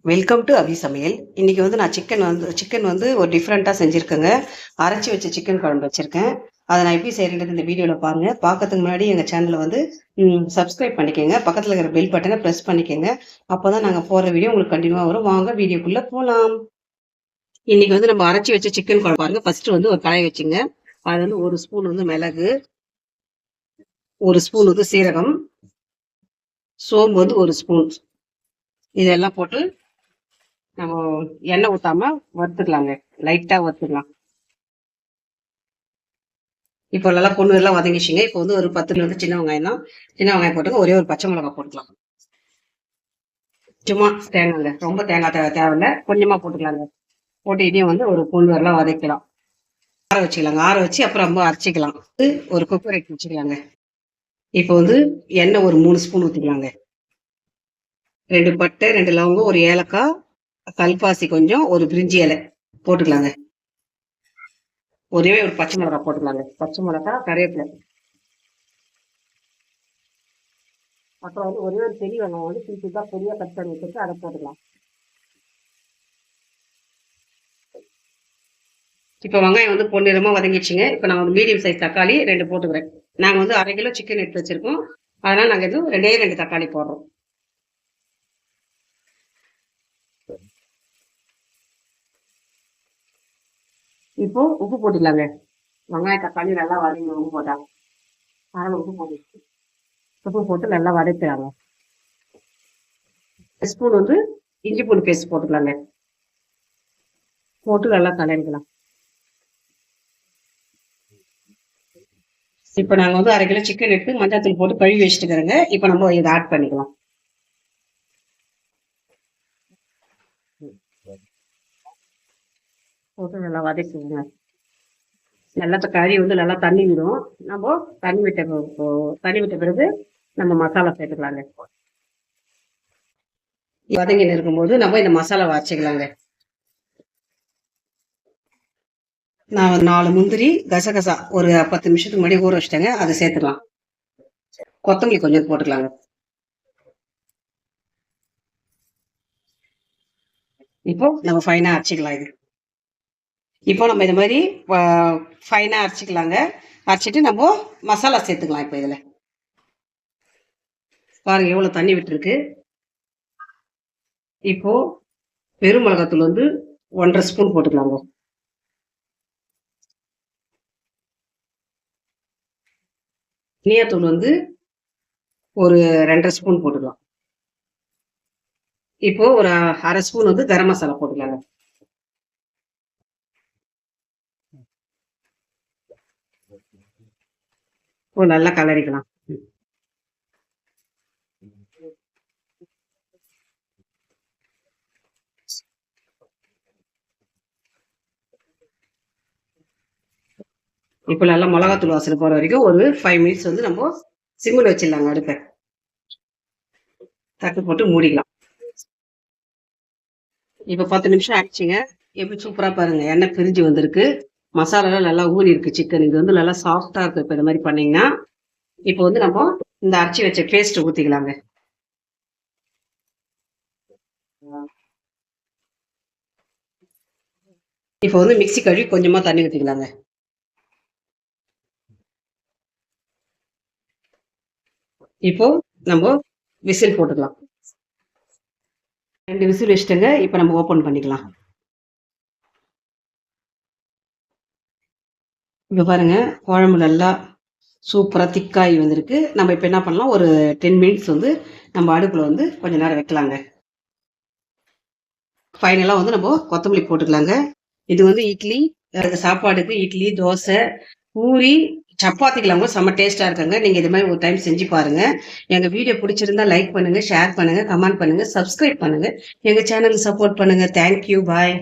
Welcome to அபி சமையல். இன்னைக்கு வந்து நான் சிக்கன் வந்து ஒரு டிஃப்ரெண்ட்டாக செஞ்சுருக்கேங்க. அரைச்சி வச்ச சிக்கன் குழம்பு வச்சுருக்கேன். அதை நான் எப்படி செய்யறது இந்த வீடியோவில் பாருங்கள். பார்க்கறதுக்கு முன்னாடி எங்கள் சேனலை வந்து சப்ஸ்கிரைப் பண்ணிக்கோங்க. பக்கத்தில் இருக்கிற பெல் பட்டனை ப்ரெஸ் பண்ணிக்கோங்க. அப்போ தான் நாங்கள் போடுற வீடியோ உங்களுக்கு கண்டினியூவாக வரும். வாங்க வீடியோக்குள்ளே போகலாம். இன்னைக்கு வந்து நம்ம அரைச்சி வச்ச சிக்கன் குழம்பு பாருங்க. ஃபர்ஸ்ட் வந்து ஒரு கடாய் வச்சுங்க. அது வந்து ஒரு ஸ்பூன் வந்து மிளகு, ஒரு ஸ்பூன் வந்து சீரகம், சோம்பு வந்து ஒரு ஸ்பூன், இதெல்லாம் போட்டு நம்ம எண்ணெய் ஊத்தாம வறுத்துக்கலாங்க. லைட்டா வறுத்துக்கலாம். இப்போ நல்லா பொண்ணு எல்லாம் வதங்கிச்சுங்க. இப்போ வந்து ஒரு 10 வந்து சின்ன வெங்காயம் தான். சின்ன வெங்காயம் போட்டுங்க. ஒரே ஒரு பச்சை மிளகாய் போட்டுக்கலாம். சும்மா தேங்காய்ங்க, ரொம்ப தேங்காய் தேவையில்ல, கொஞ்சமா போட்டுக்கலாங்க. போட்டு இதையும் வந்து ஒரு பொண்ணு எல்லாம் வதக்கலாம். ஆற வச்சுக்கலாங்க. ஆற வச்சு அப்புறம் ரொம்ப அரைச்சிக்கலாம். ஒரு குக்கர் எடுத்து வச்சுக்கலாங்க. இப்போ வந்து எண்ணெய் ஒரு 3 ஸ்பூன் ஊற்றிக்கலாங்க. 2 பட்டை, 2 லவங்கம், ஒரு ஏலக்காய், கல்பாசி கொஞ்சம், ஒரு பிரிஞ்சி இலை போட்டுக்கலாங்க. ஒரே ஒரு பச்சை மிளகாய் போட்டுக்கலாங்க. பச்சை மிளகாய், கருவேப்பிலை, அப்புறம் வந்து ஒரே ஒரு பெரிய வெங்காயம் வந்து பீஸா பெரிய கட் பண்ணி வச்சுட்டு அதை போட்டுக்கலாம். இப்போ வெங்காயம் வந்து பொன்னிறமா வதங்கிடுச்சுங்க. இப்போ நான் ஒரு மீடியம் சைஸ் தக்காளி 2 போட்டுக்கிறேன். நாங்கள் வந்து 1/2 கிலோ சிக்கன் எடுத்து வச்சிருக்கோம். அதனால நாங்கள் எதுவும் 2 தக்காளி போடுறோம். இப்போ உப்பு போட்டுக்கலாங்க. வெங்காயம் தக்காளி நல்லா வதங்கி உப்பு போட்டாங்க. அதனால உப்பு போட்டு உப்பு போட்டு நல்லா வதக்கிறாங்க. ஸ்பூன் வந்து இஞ்சி பூண்டு பேஸ்ட் போட்டுக்கலாங்க. போட்டு நல்லா கலரிக்கலாம். இப்போ நாங்கள் வந்து 1/2 கிலோ சிக்கன் எடுத்து மஞ்சள் போட்டு கழுவி வச்சுட்டுக்கிறோங்க. இப்போ நம்ம இதை ஆட் பண்ணிக்கலாம். போட்டு நல்லா வதக்கிடுங்க. நல்லா கறி வந்து நல்லா தண்ணி விடும். நம்ம தண்ணி விட்ட பிறகு நம்ம மசாலா சேர்த்துக்கலாங்க. வதங்கின்னு இருக்கும்போது நம்ம இந்த மசாலா வச்சுக்கலாங்க. நான் 4 முந்திரி, கசகசா ஒரு 10 நிமிஷத்துக்கு முன்னாடி ஊற வச்சுட்டேங்க. அதை சேர்த்துக்கலாம். கொத்தமல்லி கொஞ்சம் போட்டுக்கலாங்க. இப்போ நம்ம ஃபைனா அரைச்சிக்கலாம். இது இப்போ நம்ம இந்த மாதிரி ஃபைனா அரைச்சிக்கலாங்க. அரைச்சிட்டு நம்ம மசாலா சேர்த்துக்கலாம். இப்போ இதில் பாருங்க எவ்வளோ தண்ணி விட்டுருக்கு. இப்போ வெறும் மிளகாத்தூள் வந்து 1.5 ஸ்பூன் போட்டுக்கலாங்க. தனியாத்தூள் வந்து ஒரு 2.5 ஸ்பூன் போட்டுக்கலாம். இப்போ ஒரு 1/2 ஸ்பூன் வந்து கரம் மசாலா போட்டுக்கலாங்க. நல்லா கலரிக்கலாம். இப்போ நல்லா மிளகாத்தூள் வாசனை போற வரைக்கும் ஒரு 5 மினிட்ஸ் வந்து நம்ம சிம்மில் வச்சிடலாங்க. அடுப்பை தட்டு போட்டு மூடிக்கலாம். இப்போ 10 நிமிஷம் ஆயிடுச்சுங்க. எப்படி சூப்பரா பாருங்க, எண்ணெய் பிரிஞ்சு வந்திருக்கு. மசாலாலாம் நல்லா ஊறி இருக்கு. சிக்கன் இது வந்து நல்லா சாஃப்டா இருக்கு. இப்போ இந்த மாதிரி பண்ணீங்கன்னா இப்போ வந்து நம்ம இந்த அரைச்சி வச்ச பேஸ்ட் ஊத்திக்கலாங்க. இப்போ வந்து மிக்ஸி கழுவி கொஞ்சமா தண்ணி ஊத்திக்கலாங்க. இப்போ நம்ம விசில் போட்டுக்கலாம். 2 விசில் வச்சுட்டுங்க. இப்போ நம்ம ஓப்பன் பண்ணிக்கலாம். இப்போ பாருங்க குழம்பு நல்லா சூப்பராக திக்காகி வந்திருக்கு. நம்ம இப்போ என்ன பண்ணலாம், ஒரு 10 மினிட்ஸ் வந்து நம்ம அடுப்பில் வந்து கொஞ்ச நேரம் வைக்கலாங்க. ஃபைனலாக வந்து நம்ம கொத்தமல்லி போட்டுக்கலாங்க. இது வந்து இட்லி, சாப்பாடுக்கு இட்லி, தோசை, பூரி, சப்பாத்திக்கெல்லாம் கூட செம்ம டேஸ்ட்டாக இருக்குங்க. நீங்கள் இது மாதிரி ஒரு டைம் செஞ்சு பாருங்கள். எங்கள் வீடியோ பிடிச்சிருந்தா லைக் பண்ணுங்கள், ஷேர் பண்ணுங்கள், கமெண்ட் பண்ணுங்கள், சப்ஸ்கிரைப் பண்ணுங்கள். எங்கள் சேனலுக்கு சப்போர்ட் பண்ணுங்கள். தேங்க்யூ, பாய்.